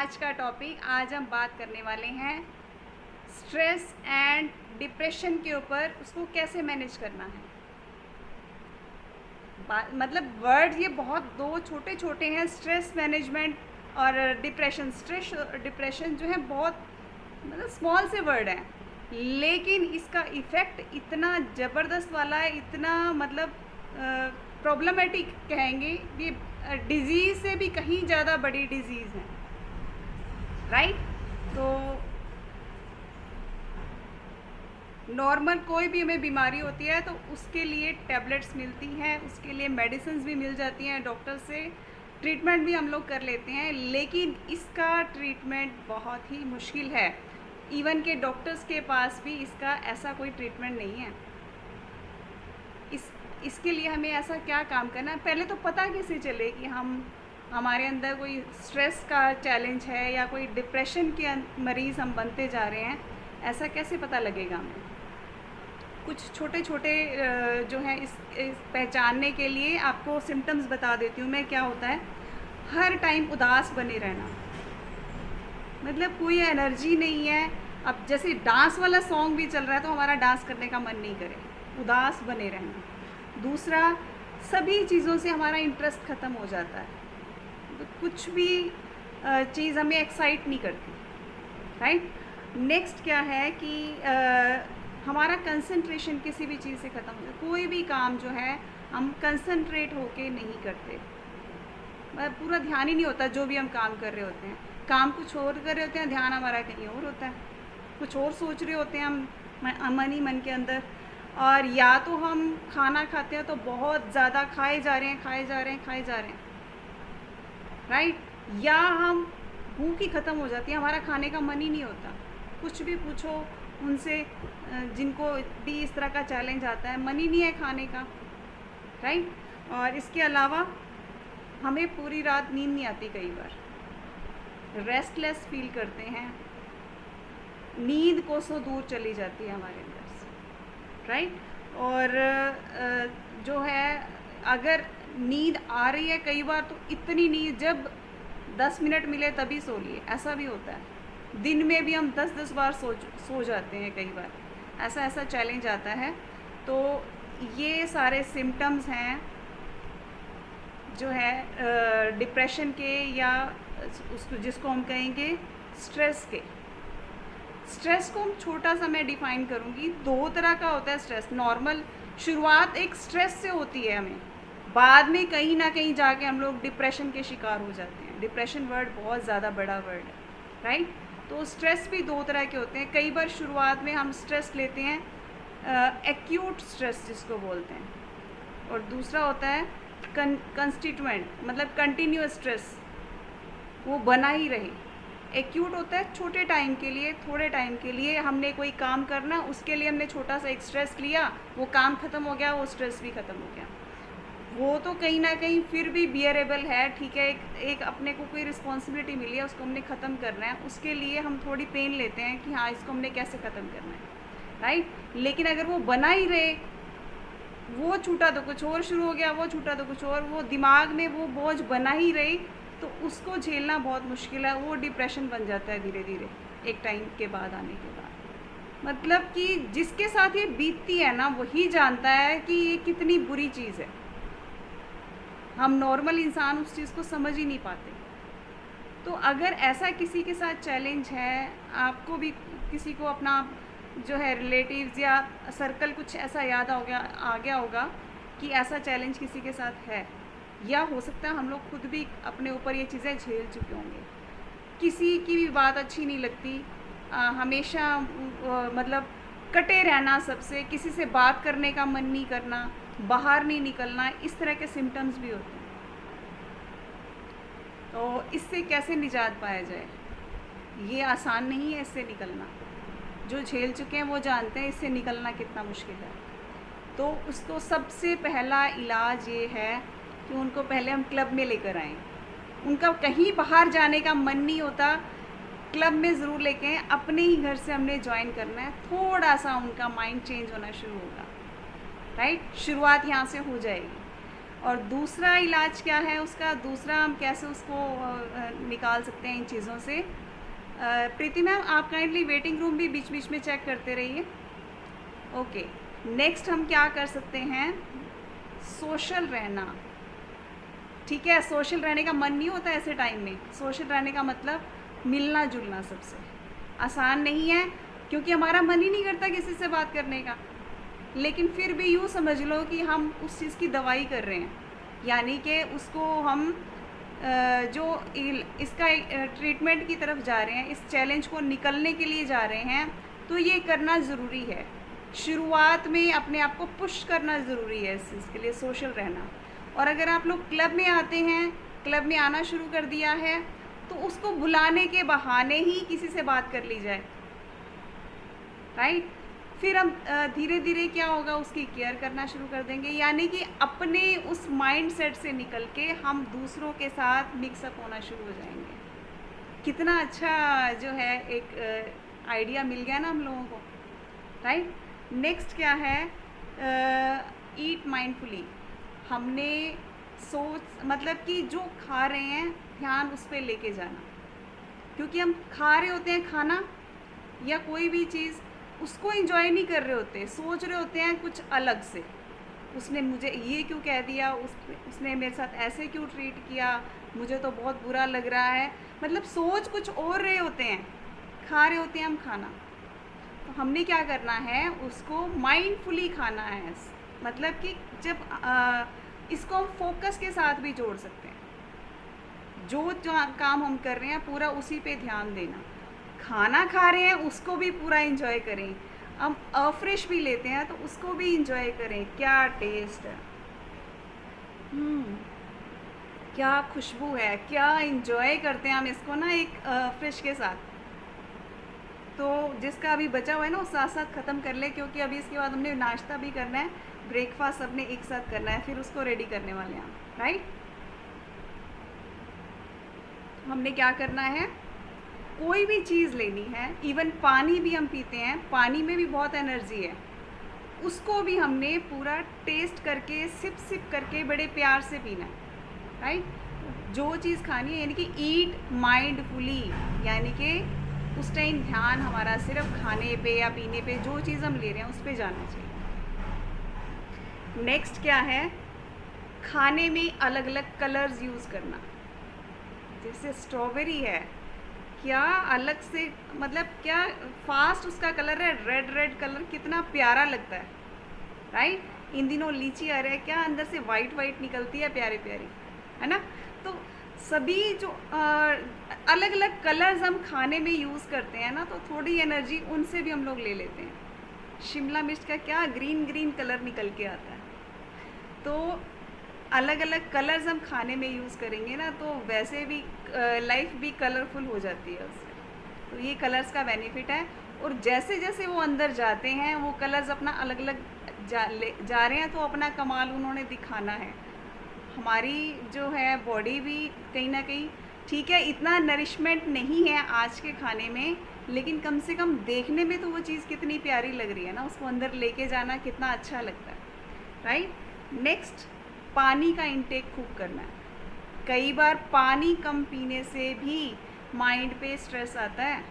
आज का टॉपिक आज हम बात करने वाले हैं स्ट्रेस एंड डिप्रेशन के ऊपर, उसको कैसे मैनेज करना है। मतलब वर्ड ये बहुत दो छोटे छोटे हैं, स्ट्रेस मैनेजमेंट और डिप्रेशन। स्ट्रेस डिप्रेशन जो है बहुत मतलब स्मॉल से वर्ड हैं, लेकिन इसका इफ़ेक्ट इतना ज़बरदस्त वाला है, इतना मतलब प्रॉब्लमेटिक कहेंगे, ये डिज़ीज़ से भी कहीं ज़्यादा बड़ी डिज़ीज़ है, राइट। तो नॉर्मल कोई भी हमें बीमारी होती है तो उसके लिए टैबलेट्स मिलती हैं, उसके लिए मेडिसिन्स भी मिल जाती हैं, डॉक्टर से ट्रीटमेंट भी हम लोग कर लेते हैं, लेकिन इसका ट्रीटमेंट बहुत ही मुश्किल है। इवन के डॉक्टर्स के पास भी इसका ऐसा कोई ट्रीटमेंट नहीं है। इसके लिए हमें ऐसा क्या काम करना है, पहले तो पता कैसे चले कि हमारे अंदर कोई स्ट्रेस का चैलेंज है या कोई डिप्रेशन के मरीज़ हम बनते जा रहे हैं, ऐसा कैसे पता लगेगा हमें। कुछ छोटे छोटे जो हैं इस पहचानने के लिए आपको सिम्टम्स बता देती हूँ मैं। क्या होता है, हर टाइम उदास बने रहना, मतलब कोई एनर्जी नहीं है। अब जैसे डांस वाला सॉन्ग भी चल रहा है तो हमारा डांस करने का मन नहीं करे, उदास बने रहना। दूसरा, सभी चीज़ों से हमारा इंटरेस्ट ख़त्म हो जाता है, तो कुछ भी चीज़ हमें एक्साइट नहीं करती, राइट। नेक्स्ट क्या है कि हमारा कंसंट्रेशन किसी भी चीज़ से ख़त्म हो जाता है। कोई भी काम जो है हम कंसंट्रेट होके नहीं करते, मतलब पूरा ध्यान ही नहीं होता जो भी हम काम कर रहे होते हैं। काम कुछ और कर रहे होते हैं, ध्यान हमारा कहीं और होता है, कुछ और सोच रहे होते हैं हम मन ही मन के अंदर। और या तो हम खाना खाते हैं तो बहुत ज़्यादा खाए जा रहे हैं, राइट। या हम भूख ही ख़त्म हो जाती है, हमारा खाने का मन ही नहीं होता। कुछ भी पूछो उनसे, जिनको भी इस तरह का चैलेंज आता है, मन ही नहीं है खाने का, राइट। और इसके अलावा हमें पूरी रात नींद नहीं आती, कई बार रेस्टलेस फील करते हैं, नींद कोसों दूर चली जाती है हमारे अंदर से, राइट। और जो है अगर नींद आ रही है कई बार तो इतनी नींद, जब 10 मिनट मिले तभी सो लिए, ऐसा भी होता है। दिन में भी हम 10-10 बार सो जाते हैं कई बार, ऐसा चैलेंज आता है। तो ये सारे सिम्टम्स हैं जो है डिप्रेशन के, या उसको जिसको हम कहेंगे स्ट्रेस के। स्ट्रेस को हम छोटा सा मैं डिफ़ाइन करूँगी, दो तरह का होता है स्ट्रेस। नॉर्मल शुरुआत एक स्ट्रेस से होती है हमें, बाद में कहीं ना कहीं जाके हम लोग डिप्रेशन के शिकार हो जाते हैं। डिप्रेशन वर्ड बहुत ज़्यादा बड़ा वर्ड है, राइट। तो स्ट्रेस भी दो तरह के होते हैं। कई बार शुरुआत में हम स्ट्रेस लेते हैं, एक्यूट स्ट्रेस जिसको बोलते हैं, और दूसरा होता है कंस्टिट्यूएंट, मतलब कंटिन्यूअस स्ट्रेस, वो बना ही रहे। एक्यूट होता है छोटे टाइम के लिए, थोड़े टाइम के लिए हमने कोई काम करना, उसके लिए हमने छोटा सा एक स्ट्रेस लिया, वो काम ख़त्म हो गया, वो स्ट्रेस भी ख़त्म हो गया। वो तो कहीं ना कहीं फिर भी बियरेबल है, ठीक है। एक अपने को कोई रिस्पॉन्सिबिलिटी मिली है, उसको हमने ख़त्म करना है, उसके लिए हम थोड़ी पेन लेते हैं कि हाँ इसको हमने कैसे ख़त्म करना है, राइट। लेकिन अगर वो बना ही रहे, वो छूटा तो कुछ और शुरू हो गया, वो छूटा तो कुछ और, वो दिमाग में वो बोझ बना ही रही, तो उसको झेलना बहुत मुश्किल है। वो डिप्रेशन बन जाता है धीरे धीरे एक टाइम के बाद, आने के बाद। मतलब कि जिसके साथ ये बीतती है ना, वही जानता है कि ये कितनी बुरी चीज़ है। हम नॉर्मल इंसान उस चीज़ को समझ ही नहीं पाते। तो अगर ऐसा किसी के साथ चैलेंज है, आपको भी किसी को अपना जो है रिलेटिव्स या सर्कल कुछ ऐसा याद आ गया होगा कि ऐसा चैलेंज किसी के साथ है, या हो सकता है हम लोग खुद भी अपने ऊपर ये चीज़ें झेल चुके होंगे। किसी की भी बात अच्छी नहीं लगती, हमेशा मतलब कटे रहना सबसे, किसी से बात करने का मन नहीं करना, बाहर नहीं निकलना, इस तरह के सिम्टम्स भी होते हैं। तो इससे कैसे निजात पाया जाए, ये आसान नहीं है इससे निकलना। जो झेल चुके हैं वो जानते हैं इससे निकलना कितना मुश्किल है। तो उसको सबसे पहला इलाज ये है कि उनको पहले हम क्लब में लेकर आएँ। उनका कहीं बाहर जाने का मन नहीं होता, क्लब में ज़रूर लेके आएँ, अपने ही घर से हमने ज्वाइन करना है। थोड़ा सा उनका माइंड चेंज होना शुरू होगा, राइट। शुरुआत यहाँ से हो जाएगी। और दूसरा इलाज क्या है उसका, दूसरा हम कैसे उसको निकाल सकते हैं इन चीज़ों से। प्रीति मैम आप काइंडली वेटिंग रूम भी बीच बीच में चेक करते रहिए। ओके, नेक्स्ट हम क्या कर सकते हैं, सोशल रहना। ठीक है, सोशल रहने का मन नहीं होता ऐसे टाइम में। सोशल रहने का मतलब मिलना जुलना सबसे आसान नहीं है, क्योंकि हमारा मन ही नहीं करता किसी से बात करने का। लेकिन फिर भी यूँ समझ लो कि हम उस चीज़ की दवाई कर रहे हैं, यानी कि उसको हम जो इसका ट्रीटमेंट की तरफ जा रहे हैं, इस चैलेंज को निकलने के लिए जा रहे हैं, तो ये करना ज़रूरी है। शुरुआत में अपने आप को पुश करना ज़रूरी है इस चीज़ के लिए, सोशल रहना। और अगर आप लोग क्लब में आते हैं, क्लब में आना शुरू कर दिया है, तो उसको बुलाने के बहाने ही किसी से बात कर ली जाए, राइट। फिर हम धीरे धीरे क्या होगा, उसकी केयर करना शुरू कर देंगे, यानी कि अपने उस माइंड सेट से निकल के हम दूसरों के साथ मिक्सअप होना शुरू हो जाएंगे। कितना अच्छा जो है एक आइडिया मिल गया ना हम लोगों को, राइट। नेक्स्ट क्या है, ईट माइंडफुली। हमने सोच मतलब कि जो खा रहे हैं ध्यान उस पर लेके जाना, क्योंकि हम खा रहे होते हैं खाना या कोई भी चीज़, उसको एंजॉय नहीं कर रहे होते, सोच रहे होते हैं कुछ अलग से। उसने मुझे ये क्यों कह दिया, उसने मेरे साथ ऐसे क्यों ट्रीट किया, मुझे तो बहुत बुरा लग रहा है। मतलब सोच कुछ और रहे होते हैं, खा रहे होते हैं हम खाना। तो हमने क्या करना है, उसको माइंडफुली खाना है। मतलब कि जब इसको हम फोकस के साथ भी जोड़ सकते हैं, जो काम हम कर रहे हैं पूरा उसी पे ध्यान देना। खाना खा रहे हैं उसको भी पूरा एंजॉय करें, हम फ्रेश भी लेते हैं तो उसको भी एंजॉय करें, क्या टेस्ट है, क्या खुशबू है, क्या एंजॉय करते हैं हम इसको ना एक फ्रेश के साथ। तो जिसका अभी बचा हुआ है ना वो साथ साथ ख़त्म कर ले, क्योंकि अभी इसके बाद हमने नाश्ता भी करना है, ब्रेकफास्ट सबने एक साथ करना है, फिर उसको रेडी करने वाले हैं हम, राइट। हमने क्या करना है, कोई भी चीज़ लेनी है, इवन पानी भी हम पीते हैं, पानी में भी बहुत एनर्जी है, उसको भी हमने पूरा टेस्ट करके सिप सिप करके बड़े प्यार से पीना है, राइट। जो चीज़ खानी है, यानी कि ईट माइंडफुली, यानी कि उस टाइम ध्यान हमारा सिर्फ खाने पे या पीने पे, जो चीज़ हम ले रहे हैं उस पे जाना चाहिए। नेक्स्ट क्या है, खाने में अलग अलग कलर्स यूज़ करना। जैसे स्ट्रॉबेरी है, क्या अलग से मतलब क्या फास्ट उसका कलर है, रेड रेड कलर, कितना प्यारा लगता है, राइट। इन दिनों लीची आ रहा है, क्या अंदर से वाइट वाइट निकलती है, प्यारी प्यारी, है ना। तो सभी जो अलग अलग कलर्स हम खाने में यूज़ करते हैं ना, तो थोड़ी एनर्जी उनसे भी हम लोग ले लेते हैं। शिमला मिर्च का क्या ग्रीन ग्रीन कलर निकल के आता है, तो अलग अलग कलर्स हम खाने में यूज़ करेंगे ना, तो वैसे भी लाइफ भी कलरफुल हो जाती है उससे। तो ये कलर्स का बेनिफिट है। और जैसे जैसे वो अंदर जाते हैं, वो कलर्स अपना अलग अलग जा रहे हैं, तो अपना कमाल उन्होंने दिखाना है। हमारी जो है बॉडी भी कहीं ना कहीं, ठीक है, इतना नरिशमेंट नहीं है आज के खाने में, लेकिन कम से कम देखने में तो वो चीज़ कितनी प्यारी लग रही है ना, उसको अंदर लेके जाना कितना अच्छा लगता है, राइट। नेक्स्ट, पानी का इंटेक खूब करना है। कई बार पानी कम पीने से भी माइंड पे स्ट्रेस आता है।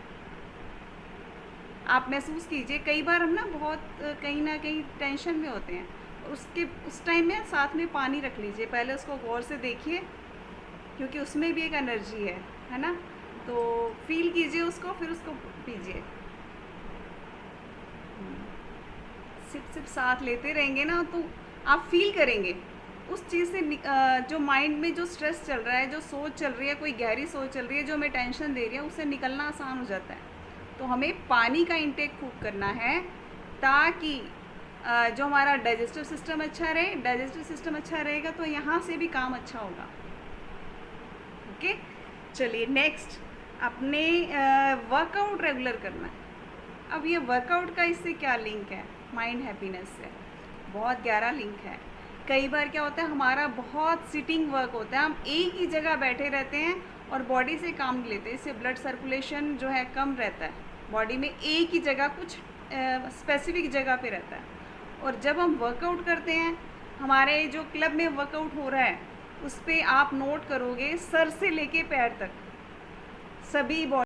आप महसूस कीजिए, कई बार हम ना बहुत कहीं ना कहीं टेंशन में होते हैं, उस टाइम में साथ में पानी रख लीजिए, पहले उसको गौर से देखिए, क्योंकि उसमें भी एक एनर्जी है ना। तो फील कीजिए उसको, फिर उसको पीजिए। सिप सिप साथ लेते रहेंगे ना, तो आप फील करेंगे उस चीज़ से, जो माइंड में जो स्ट्रेस चल रहा है, जो सोच चल रही है, कोई गहरी सोच चल रही है जो हमें टेंशन दे रही है, उससे निकलना आसान हो जाता है। तो हमें पानी का इंटेक खूब करना है, ताकि जो हमारा डाइजेस्टिव सिस्टम अच्छा रहे। डाइजेस्टिव सिस्टम अच्छा रहेगा तो यहाँ से भी काम अच्छा होगा। ओके, चलिए नेक्स्ट, अपने वर्कआउट रेगुलर करना है। अब ये वर्कआउट का इससे क्या लिंक है, माइंड हैप्पीनेस से बहुत गहरा लिंक है। कई बार क्या होता है, हमारा बहुत सिटिंग वर्क होता है, हम एक ही जगह बैठे रहते हैं और बॉडी से काम लेते हैं, इससे ब्लड सर्कुलेशन जो है कम रहता है बॉडी में, एक ही जगह कुछ स्पेसिफिक जगह पे रहता है। और जब हम वर्कआउट करते हैं हमारे जो क्लब में वर्कआउट हो रहा है उस पर आप नोट करोगे, सर से लेके पैर तक सभी बॉडी